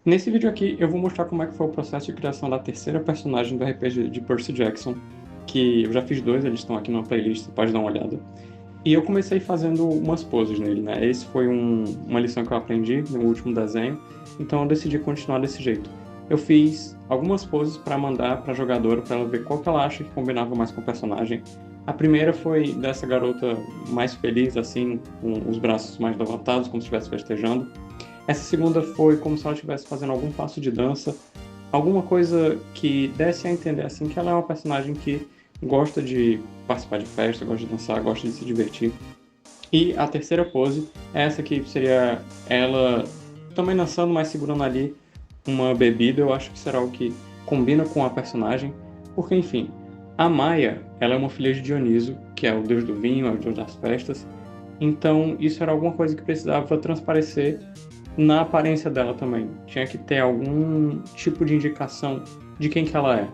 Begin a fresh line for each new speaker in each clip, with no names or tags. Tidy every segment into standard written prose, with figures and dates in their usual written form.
Nesse vídeo aqui eu vou mostrar como é que foi o processo de criação da terceira personagem do RPG de Percy Jackson, que eu já fiz dois, eles estão aqui numa playlist, você pode dar uma olhada. E eu comecei fazendo umas poses nele, né? Esse foi uma lição que eu aprendi no último desenho, então eu decidi continuar desse jeito. Eu fiz algumas poses para mandar para a jogadora, para ela ver qual que ela acha que combinava mais com o personagem. A primeira foi dessa garota mais feliz, assim, com os braços mais levantados, como se estivesse festejando. Essa segunda foi como se ela estivesse fazendo algum passo de dança, alguma coisa que desse a entender assim que ela é uma personagem que gosta de participar de festa, gosta de dançar, gosta de se divertir. E a terceira pose, essa que seria ela também dançando, mas segurando ali uma bebida, eu acho que será o que combina com a personagem, porque enfim, a Maia, ela é uma filha de Dioniso, que é o deus do vinho, é o deus das festas, então isso era alguma coisa que precisava transparecer na aparência dela também. Tinha que ter algum tipo de indicação de quem que ela é.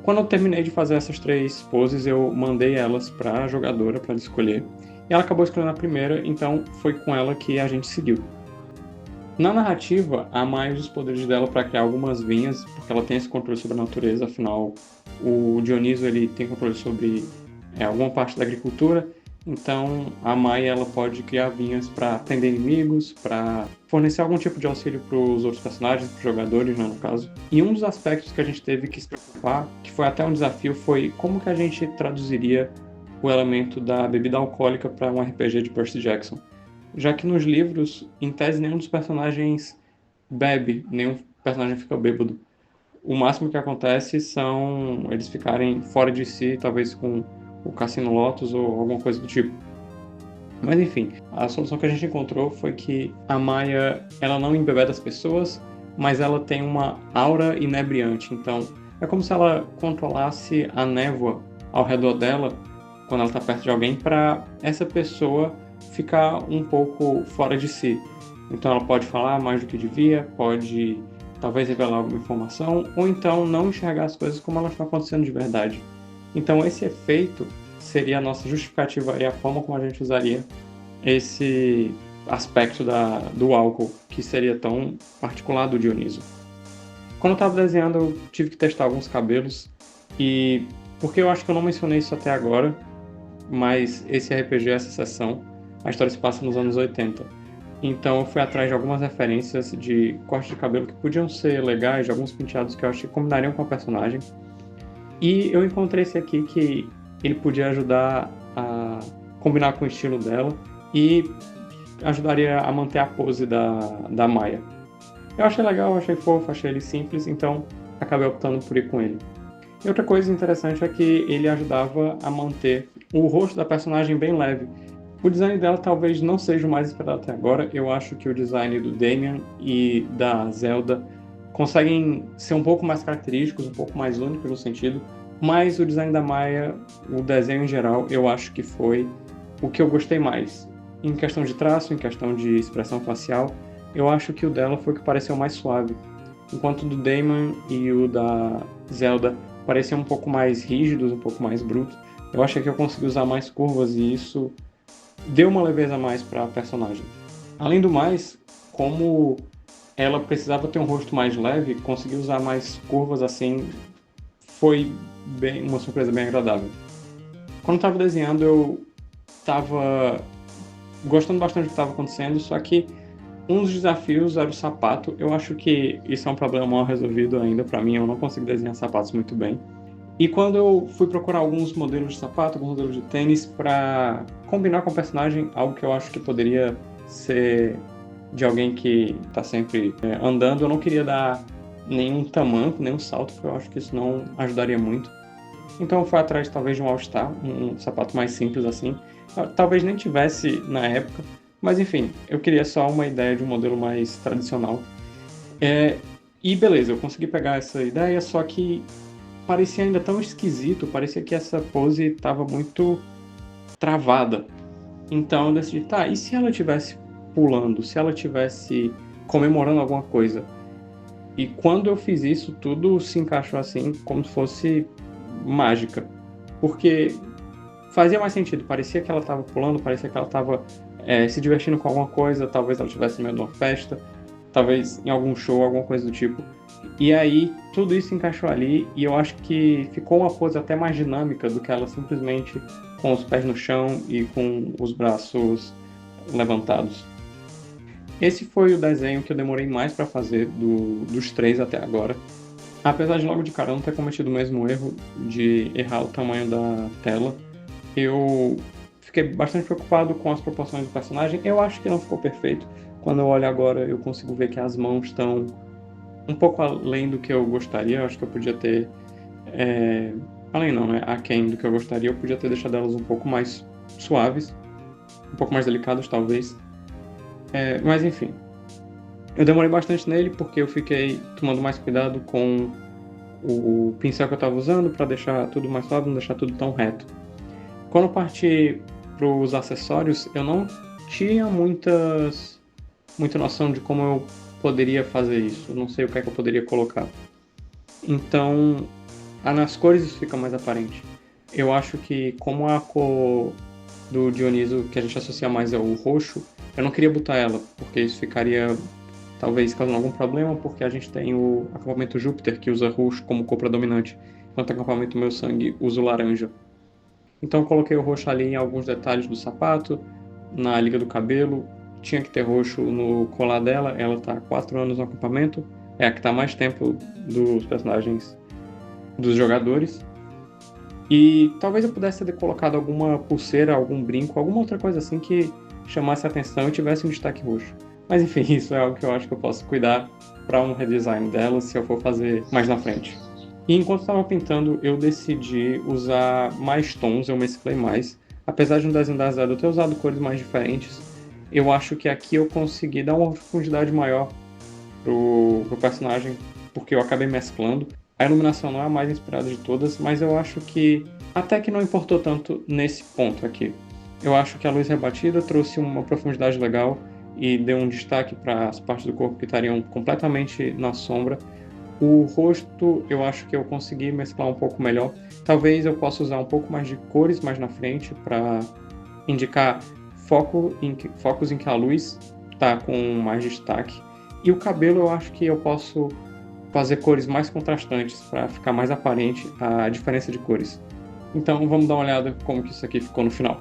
Quando eu terminei de fazer essas três poses, eu mandei elas para a jogadora para ela escolher. E ela acabou escolhendo a primeira, então foi com ela que a gente seguiu. Na narrativa, há mais os poderes dela para criar algumas vinhas, porque ela tem esse controle sobre a natureza, afinal, o Dioniso ele tem controle sobre alguma parte da agricultura, então a Maia ela pode criar vinhas para prender inimigos, para fornecer algum tipo de auxílio para os outros personagens, para os jogadores, né, no caso. E um dos aspectos que a gente teve que se preocupar, que foi até um desafio, foi como que a gente traduziria o elemento da bebida alcoólica para um RPG de Percy Jackson. Já que nos livros, em tese, nenhum dos personagens bebe, nenhum personagem fica bêbado. O máximo que acontece são eles ficarem fora de si, talvez com o Cassino Lotus ou alguma coisa do tipo. Mas enfim, a solução que a gente encontrou foi que a Maia, ela não embebeda as pessoas, mas ela tem uma aura inebriante. Então, é como se ela controlasse a névoa ao redor dela, quando ela está perto de alguém, para essa pessoa ficar um pouco fora de si. Então, ela pode falar mais do que devia, pode talvez revelar alguma informação, ou então não enxergar as coisas como elas estão acontecendo de verdade. Então, esse efeito seria a nossa justificativa e a forma como a gente usaria esse aspecto do álcool, que seria tão particular do Dioniso. Quando eu estava desenhando, eu tive que testar alguns cabelos, e porque eu acho que eu não mencionei isso até agora, mas esse RPG, essa sessão, a história se passa nos anos 80. Então eu fui atrás de algumas referências de corte de cabelo que podiam ser legais, de alguns penteados que eu achei que combinariam com a personagem. E eu encontrei esse aqui que ele podia ajudar a combinar com o estilo dela e ajudaria a manter a pose da Maia. Eu achei legal, achei fofo, achei ele simples, então acabei optando por ir com ele. E outra coisa interessante é que ele ajudava a manter o rosto da personagem bem leve. O design dela talvez não seja o mais esperado até agora. Eu acho que o design do Damian e da Zelda conseguem ser um pouco mais característicos, um pouco mais únicos no sentido, mas o design da Maia, o desenho em geral, eu acho que foi o que eu gostei mais. Em questão de traço, em questão de expressão facial, eu acho que o dela foi o que pareceu mais suave, enquanto o do Damon e o da Zelda pareciam um pouco mais rígidos, um pouco mais brutos. Eu achei que eu consegui usar mais curvas e isso deu uma leveza a mais para a personagem. Além do mais, como ela precisava ter um rosto mais leve, conseguir usar mais curvas assim foi uma surpresa bem agradável. Quando eu estava desenhando, eu estava gostando bastante do que estava acontecendo, só que um dos desafios era o sapato. Eu acho que isso é um problema mal resolvido ainda para mim, eu não consigo desenhar sapatos muito bem. E quando eu fui procurar alguns modelos de sapato, alguns modelos de tênis para combinar com o personagem, algo que eu acho que poderia ser de alguém que está sempre andando, eu não queria dar nenhum tamanco, nenhum salto, porque eu acho que isso não ajudaria muito. Então eu fui atrás talvez de um All-Star, um sapato mais simples assim. Talvez nem tivesse na época, mas enfim, eu queria só uma ideia de um modelo mais tradicional. E beleza, eu consegui pegar essa ideia, só que parecia ainda tão esquisito, parecia que essa pose estava muito travada. Então eu decidi, tá, e se ela estivesse pulando, se ela estivesse comemorando alguma coisa? E quando eu fiz isso, tudo se encaixou assim, como se fosse mágica. Porque fazia mais sentido, parecia que ela estava pulando, parecia que ela estava se divertindo com alguma coisa, talvez ela estivesse no meio de uma festa. talvez em algum show, alguma coisa do tipo. E aí tudo isso encaixou ali e eu acho que ficou uma pose até mais dinâmica do que ela simplesmente com os pés no chão e com os braços levantados. Esse foi o desenho que eu demorei mais para fazer dos três até agora. Apesar de logo de cara eu não ter cometido o mesmo erro de errar o tamanho da tela, eu fiquei bastante preocupado com as proporções do personagem. Eu acho que não ficou perfeito. Quando eu olho agora, eu consigo ver que as mãos estão um pouco além do que eu gostaria. Eu acho que eu podia ter... além não, né? Aquém do que eu gostaria. Eu podia ter deixado elas um pouco mais suaves, um pouco mais delicadas, talvez. Mas enfim. Eu demorei bastante nele porque eu fiquei tomando mais cuidado com o pincel que eu estava usando para deixar tudo mais suave, não deixar tudo tão reto. Quando eu parti para os acessórios, eu não tinha muita noção de como eu poderia fazer isso. Eu não sei o que é que eu poderia colocar. Então, nas cores isso fica mais aparente. Eu acho que como a cor do Dioniso que a gente associa mais é o roxo, eu não queria botar ela, porque isso ficaria talvez causando algum problema, porque a gente tem o acampamento Júpiter que usa roxo como cor predominante, enquanto o acampamento Meu Sangue usa o laranja. Então eu coloquei o roxo ali em alguns detalhes do sapato, na liga do cabelo, tinha que ter roxo no colar dela, ela está há 4 anos no acampamento, é a que está mais tempo dos personagens dos jogadores. E talvez eu pudesse ter colocado alguma pulseira, algum brinco, alguma outra coisa assim que chamasse a atenção e tivesse um destaque roxo. Mas enfim, isso é algo que eu acho que eu posso cuidar para um redesign dela se eu for fazer mais na frente. E enquanto estava pintando, eu decidi usar mais tons, eu mesclei mais. Apesar de no desenho da Zelda eu ter usado cores mais diferentes, eu acho que aqui eu consegui dar uma profundidade maior pro personagem, porque eu acabei mesclando. A iluminação não é a mais inspirada de todas, mas eu acho que até que não importou tanto nesse ponto aqui. Eu acho que a luz rebatida trouxe uma profundidade legal e deu um destaque para as partes do corpo que estariam completamente na sombra. O rosto eu acho que eu consegui mesclar um pouco melhor. Talvez eu possa usar um pouco mais de cores mais na frente para indicar focos em que a luz está com mais destaque. E o cabelo eu acho que eu posso fazer cores mais contrastantes para ficar mais aparente a diferença de cores. Então vamos dar uma olhada como que isso aqui ficou no final.